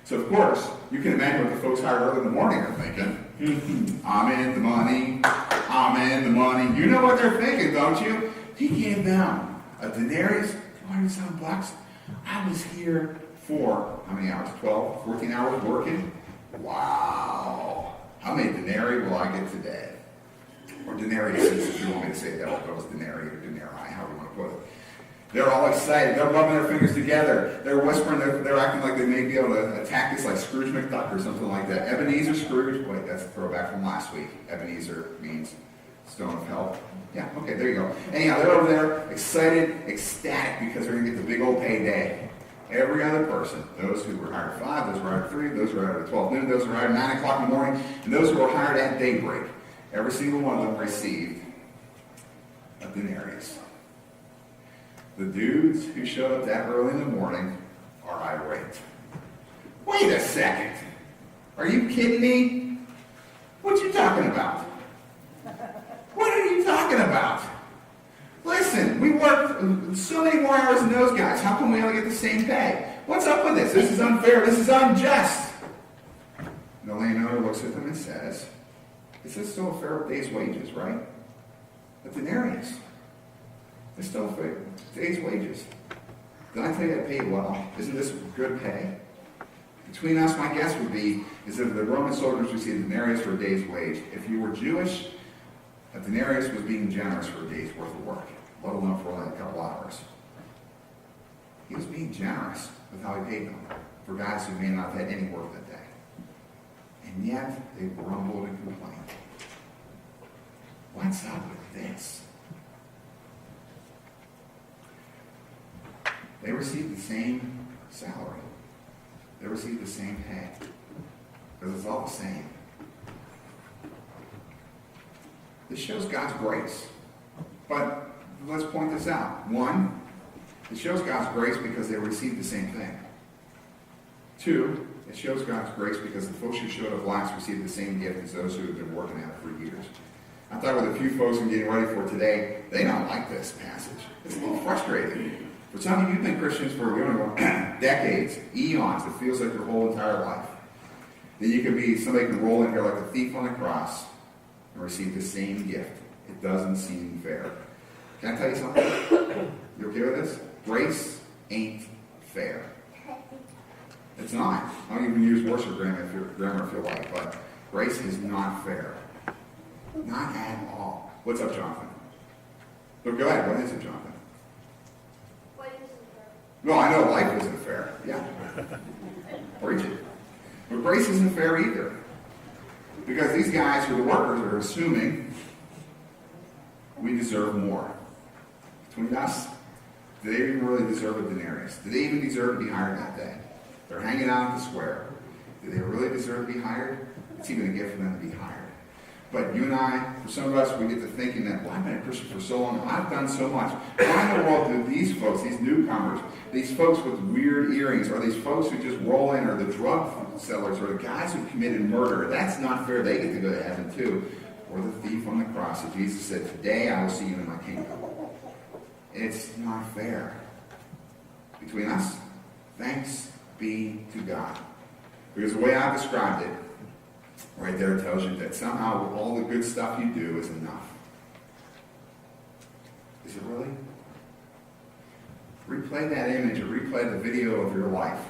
So of course, you can imagine what the folks hired early in the morning are thinking. I'm in the money. I'm in the money. You know what they're thinking, don't you? He gave them a denarius, $200 I was here for, how many hours? 12, 14 hours working? Wow. How many denarii will I get today? Or denarius, if you want me to say that, it was denarii or denarii, however you want to put it. They're all excited. They're rubbing their fingers together. They're whispering. They're acting like they may be able to attack this like Scrooge McDuck or something like that. Ebenezer Scrooge. Wait, that's a throwback from last week. Ebenezer means stone of help. Yeah, okay, there you go. Anyhow, they're over there excited, ecstatic because they're going to get the big old payday. Every other person, those who were hired at 5, those who were hired at 3, those who were hired at 12 noon, those who were hired at 9 o'clock in the morning, and those who were hired at daybreak, every single one of them received a denarius. The dudes who showed up that early in the morning are irate. Wait a second. Are you kidding me? What you talking about? What are you talking about? Listen, we worked so many more hours than those guys. How come we only get the same pay? What's up with this? This is unfair. This is unjust. And the landowner looks at them and says, this is still a fair day's wages, right? A denarius. It's still a fair day's wages. Did I tell you I paid well? Isn't this good pay? Between us, my guess would be is that the Roman soldiers received a denarius for a day's wage. If you were Jewish, a denarius was being generous for a day's worth of work, let alone for only a couple hours. He was being generous with how he paid them for guys who may not have had any work that day. And yet, they grumbled and complained. What's up with this? They received the same salary. They received the same pay. Because it's all the same. This shows God's grace. But let's point this out. 1, it shows God's grace because they received the same thing. 2, it shows God's grace because the folks who showed up last received the same gift as those who have been working at it for years. I thought with a few folks I'm getting ready for today, they don't like this passage. It's a little frustrating. For some of you, you've been Christians for decades, eons. It feels like your whole entire life. Then you could be, somebody can roll in here like a thief on the cross and receive the same gift. It doesn't seem fair. Can I tell you something? You okay with this? Grace ain't fair. It's not. I don't even use worship grammar if you like, but grace is not fair. Not at all. What's up, Jonathan? But go ahead. What is it, Jonathan? No, I know life isn't fair. Yeah. Preach it. But grace isn't fair either. Because these guys who are the workers are assuming we deserve more. Between us, do they even really deserve a denarius? Do they even deserve to be hired that day? They're hanging out at the square. Do they really deserve to be hired? It's even a gift for them to be hired. But you and I, for some of us, we get to thinking that, well, I've been a Christian for so long, I've done so much. Why in the world do these folks, these newcomers, these folks with weird earrings, or these folks who just roll in, or the drug sellers, or the guys who committed murder, that's not fair. They get to go to heaven too. Or the thief on the cross that Jesus said, today I will see you in my kingdom. It's not fair. Between us, thanks be to God. Because the way I described it, right there tells you that somehow all the good stuff you do is enough. Is it really? Replay that image or replay the video of your life.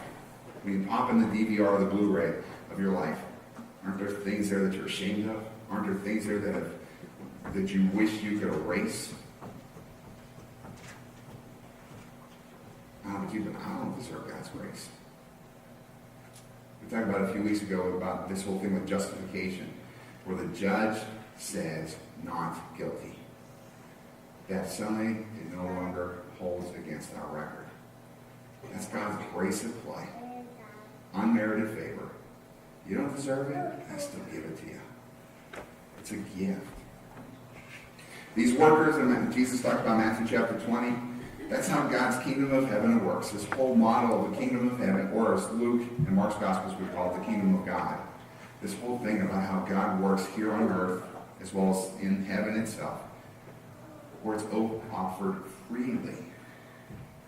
When you pop in the DVR or the Blu-ray of your life, aren't there things there that you're ashamed of? Aren't there things there that you wish you could erase? I don't deserve God's grace. We talked about a few weeks ago about this whole thing with justification, where the judge says not guilty. That sign it no longer holds against our record. That's God's grace at play. Unmerited favor. You don't deserve it, I still give it to you. It's a gift. These workers, and Jesus talked about Matthew chapter 20, that's how God's kingdom of heaven works. This whole model of the kingdom of heaven, or as Luke and Mark's Gospels would call it, the kingdom of God. This whole thing about how God works here on earth, as well as in heaven itself, where it's offered freely.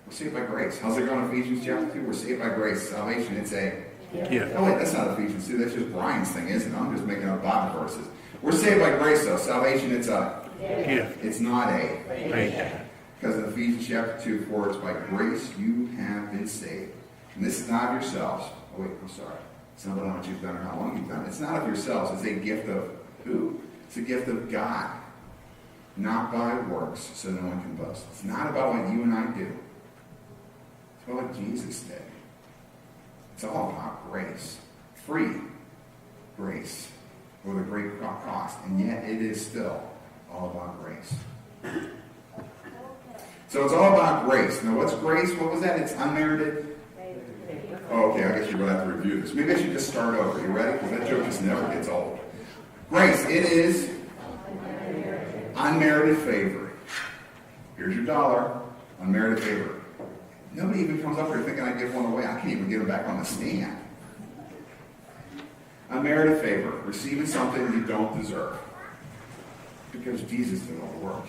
We're saved by grace. How's it going in Ephesians chapter 2? We're saved by grace. Salvation, it's a... Yeah. Oh wait, that's not Ephesians 2. That's just Brian's thing, isn't it? I'm just making up Bible verses. We're saved by grace, though. Salvation, it's a... Gift. It's not a... Right. Because in Ephesians chapter 2, for it's by grace you have been saved. And this is not of yourselves. Oh wait, I'm sorry. It's not about how much you've done or how long you've done. It's not of yourselves. It's a gift of who? It's a gift of God. Not by works, so no one can boast. It's not about what you and I do. It's about what Jesus did. It's all about grace. Free grace for the great cost. And yet it is still all about grace. So it's all about grace. Now what's grace? What was that? It's unmerited? Oh, okay, I guess you're going to have to review this. Maybe I should just start over. You ready? Because that joke just never gets old. Grace, it is unmerited favor. Here's your dollar. Unmerited favor. Nobody even comes up here thinking I give one away. I can't even get them back on the stand. Unmerited favor. Receiving something you don't deserve. Because Jesus did all the work.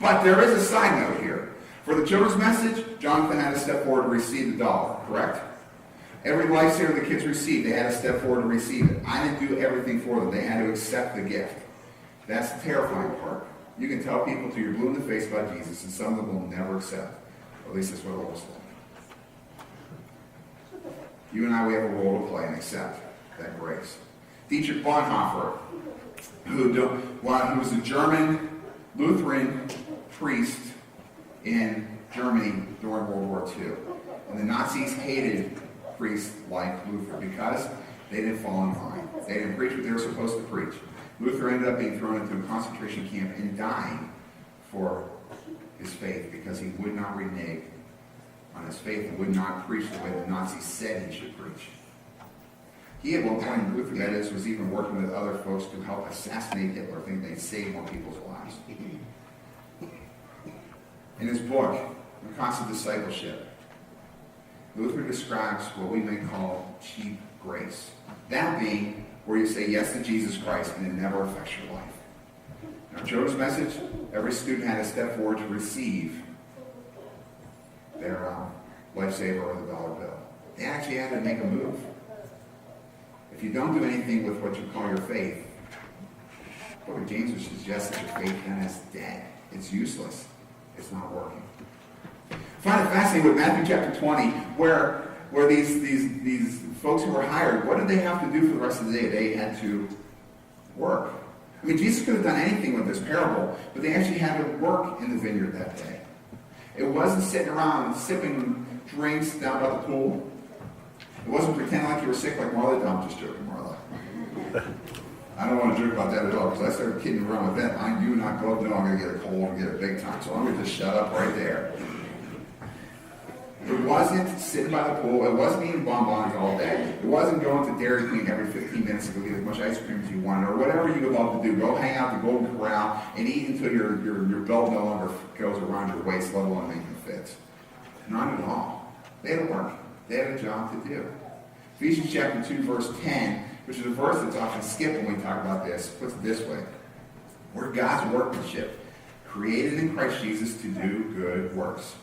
But there is a side note here. For the children's message, Jonathan had to step forward to receive the dollar, correct? Every lifesaver the kids received, they had to step forward to receive it. I didn't do everything for them. They had to accept the gift. That's the terrifying part. You can tell people till you're blue in the face about Jesus, and some of them will never accept. Or at least that's what it looks like. You and I, we have a role to play and accept that grace. Dietrich Bonhoeffer, who was a German Lutheran priest in Germany during World War II. And the Nazis hated priests like Luther because they didn't fall in line. They didn't preach what they were supposed to preach. Luther ended up being thrown into a concentration camp and dying for his faith because he would not renege on his faith and would not preach the way the Nazis said he should preach. He, at one point, Luther, that is, was even working with other folks to help assassinate Hitler, thinking they'd save more people's lives. In his book, The Cost of Discipleship, Luther describes what we may call cheap grace. That being where you say yes to Jesus Christ and it never affects your life. In our children's message, every student had to step forward to receive their lifesaver or the dollar bill. They actually had to make a move. If you don't do anything with what you call your faith, Book of James would suggest that your faith then is dead. It's useless. It's not working. I find it fascinating with Matthew chapter 20, where these folks who were hired, what did they have to do for the rest of the day? They had to work. I mean, Jesus could have done anything with this parable, but they actually had to work in the vineyard that day. It wasn't sitting around sipping drinks down by the pool. It wasn't pretending like you were sick like Marla. No, I'm just joking, Marla. I don't want to joke about that at all, because I started kidding around with that. I do not go up, no, I'm going to get a cold and get it big time. So I'm going to just shut up right there. It wasn't sitting by the pool. It wasn't eating bonbons all day. It wasn't going to Dairy Queen every 15 minutes to go get as much ice cream as you wanted, or whatever you would love to do. Go hang out at the Golden Corral and eat until your belt no longer goes around your waist, let alone making fit. Not at all. They had to work. They had a job to do. Ephesians chapter 2, verse 10, which is a verse that's often skipped when we talk about this, puts it this way. We're God's workmanship, created in Christ Jesus to do good works,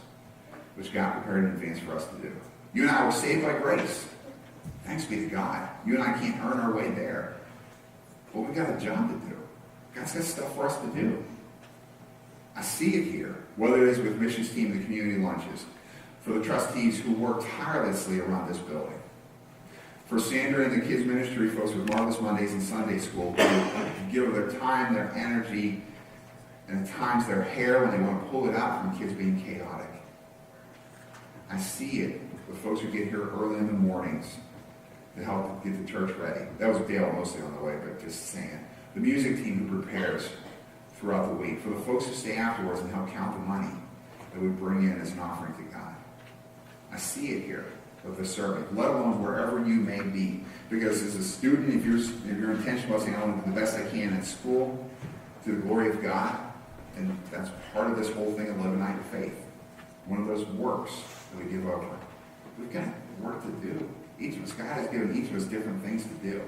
which God prepared in advance for us to do. You and I were saved by grace. Thanks be to God. You and I can't earn our way there. But we've got a job to do. God's got stuff for us to do. I see it here, whether it is with missions team, the community lunches, for the trustees who work tirelessly around this building, for Sandra and the kids ministry folks with Marvelous Mondays and Sunday school, who give their time, their energy, and at times their hair when they want to pull it out from kids being chaotic. I see it with folks who get here early in the mornings to help get the church ready. That was Dale mostly on the way, but just saying. The music team who prepares throughout the week. For the folks who stay afterwards and help count the money that we bring in as an offering to God. I see it here with the serving, let alone wherever you may be. Because as a student, if your intention was saying, I want to do the best I can at school to the glory of God, and that's part of this whole thing of living out your faith. One of those works that we give over. We've got work to do. Each of us, God has given each of us different things to do.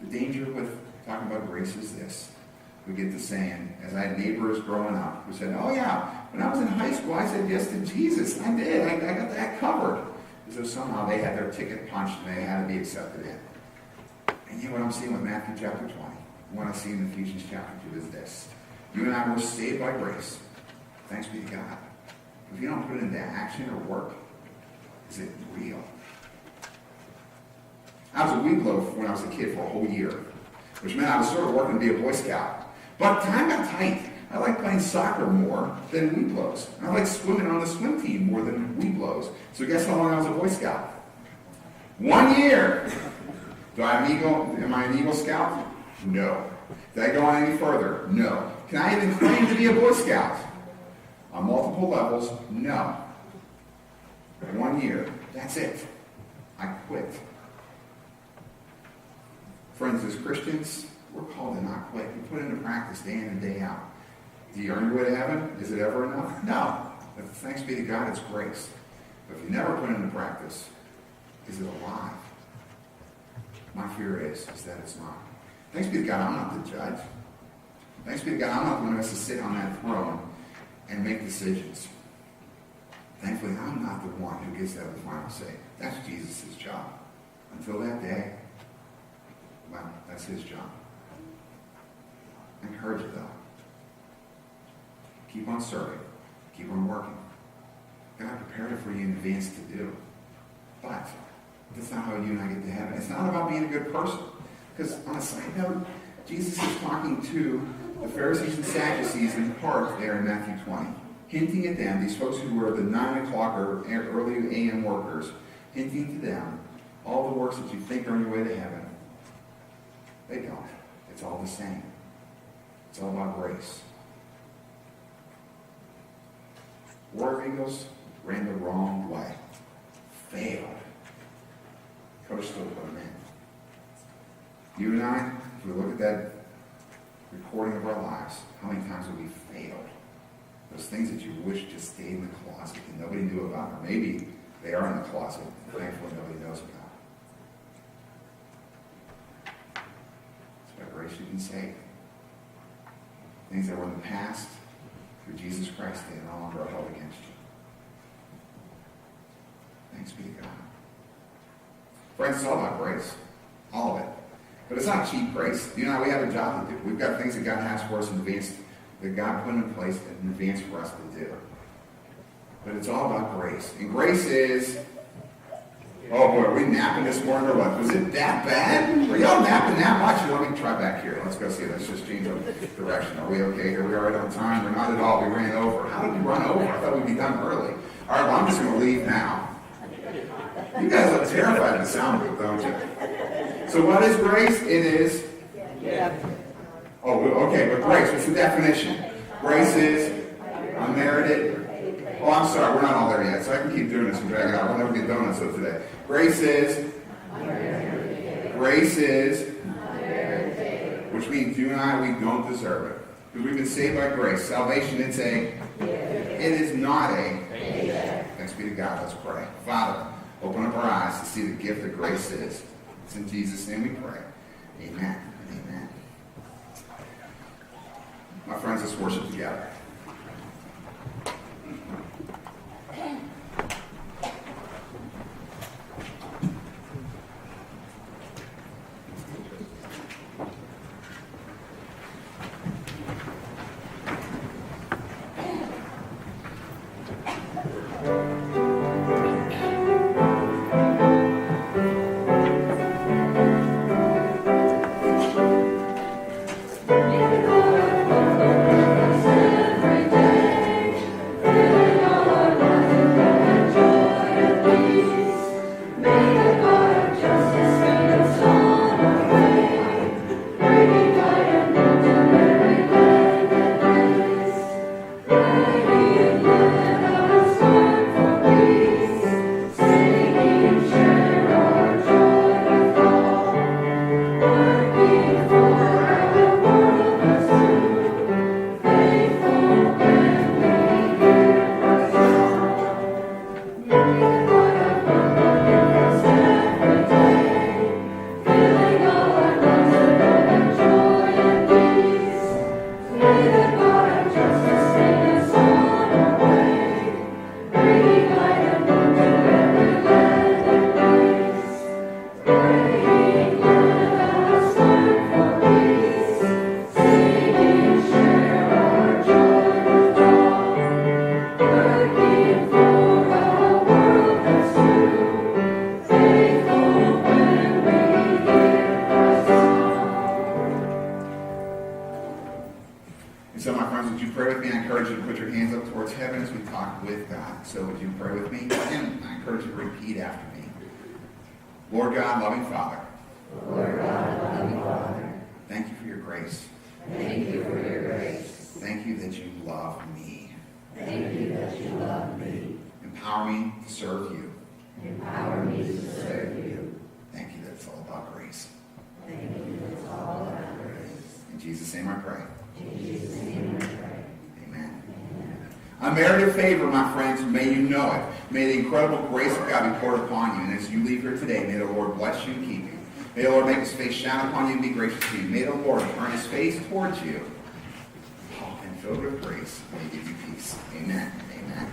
The danger with talking about grace is this. We get to saying, as I had neighbors growing up who said, oh yeah, when I was in high school, I said yes to Jesus. I did. I got that covered. As though somehow they had their ticket punched and they had to be accepted in. And yet what I'm seeing with Matthew chapter 20, what I see in Ephesians chapter 2 is this. You and I were saved by grace. Thanks be to God. If you don't put it into action or work, is it real? I was a weed loaf when I was a kid for a whole year, which meant I was sort of working to be a Boy Scout. But time got tight. I liked playing soccer more than weed blows. And I liked swimming on the swim team more than weed blows. So guess how long I was a Boy Scout? 1 year. Am I an Eagle Scout? No. Did I go on any further? No. Can I even claim to be a Boy Scout? On multiple levels, no. 1 year. That's it. I quit. Friends, as Christians, we're called to not quit. We put it into practice day in and day out. Do you earn your way to heaven? Is it ever enough? No. But thanks be to God, it's grace. But if you never put it into practice, is it alive? My fear is that it's not. Thanks be to God, I'm not the judge. Thanks be to God, I'm not the one who has to sit on that throne and make decisions. Thankfully, I'm not the one who gets to have the final say. That's Jesus' job. Until that day, well, that's his job. I encourage you, though. Keep on serving. Keep on working. God prepared it for you in advance to do. But that's not how you and I get to heaven. It's not about being a good person. Because on a side note, Jesus is talking to the Pharisees and Sadducees in part there in Matthew 20. Hinting at them, these folks who were the 9 o'clock or early a.m. workers, hinting to them, all the works that you think are on your way to heaven, they don't. It's all the same. It's all about grace. War Eagles ran the wrong way. Failed. Coach still put them in. You and I, if we look at that recording of our lives, how many times have we failed? Those things that you wish just stayed in the closet and nobody knew about, or maybe they are in the closet, and thankfully nobody knows about. It's by grace you've been saved. Things that were in the past, through Jesus Christ, they no longer are held against you. Thanks be to God. Friends, it's all about grace. All of it. But it's not cheap grace. You know, we have a job to do. We've got things that God has for us in advance that God put in place in advance for us to do. But it's all about grace. And grace is, oh boy, are we napping this morning or what? Was it that bad? Are y'all napping that much? Let me try back here. Let's go see. Let's just change up direction. Are we okay? Are we all right on time? We're not at all. We ran over. How did we run over? I thought we'd be done early. All right, well, I'm just going to leave now. You guys look terrified of the sound booth, don't you? So what is grace? It is... Oh, okay, but grace, what's the definition? Grace is unmerited. Oh, I'm sorry, we're not all there yet, so I can keep doing this and drag it out. We'll never get donuts of today. Grace is... Grace is... Which means you and I, we don't deserve it. Because we've been saved by grace. Salvation, it's a... It is not a... Thanks be to God, let's pray. Father, open up our eyes to see the gift that grace is. It's in Jesus' name we pray. Amen. Amen. My friends, let's worship together. So would you pray with me? And I encourage you to repeat after me. Lord God, loving Father. Lord God, loving Father. Thank you for your grace. Thank you for your grace. Thank you that you love me. Thank you that you love me. Empower me to serve you. Empower me to serve you. Thank you that it's all about grace. Thank you that it's all about grace. In Jesus' name I pray. In Jesus' name I pray. Unmerited favor, my friends, may you know it. May the incredible grace of God be poured upon you. And as you leave here today, may the Lord bless you and keep you. May the Lord make his face shine upon you and be gracious to you. May the Lord turn his face towards you and filled with grace, may he give you peace. Amen. Amen.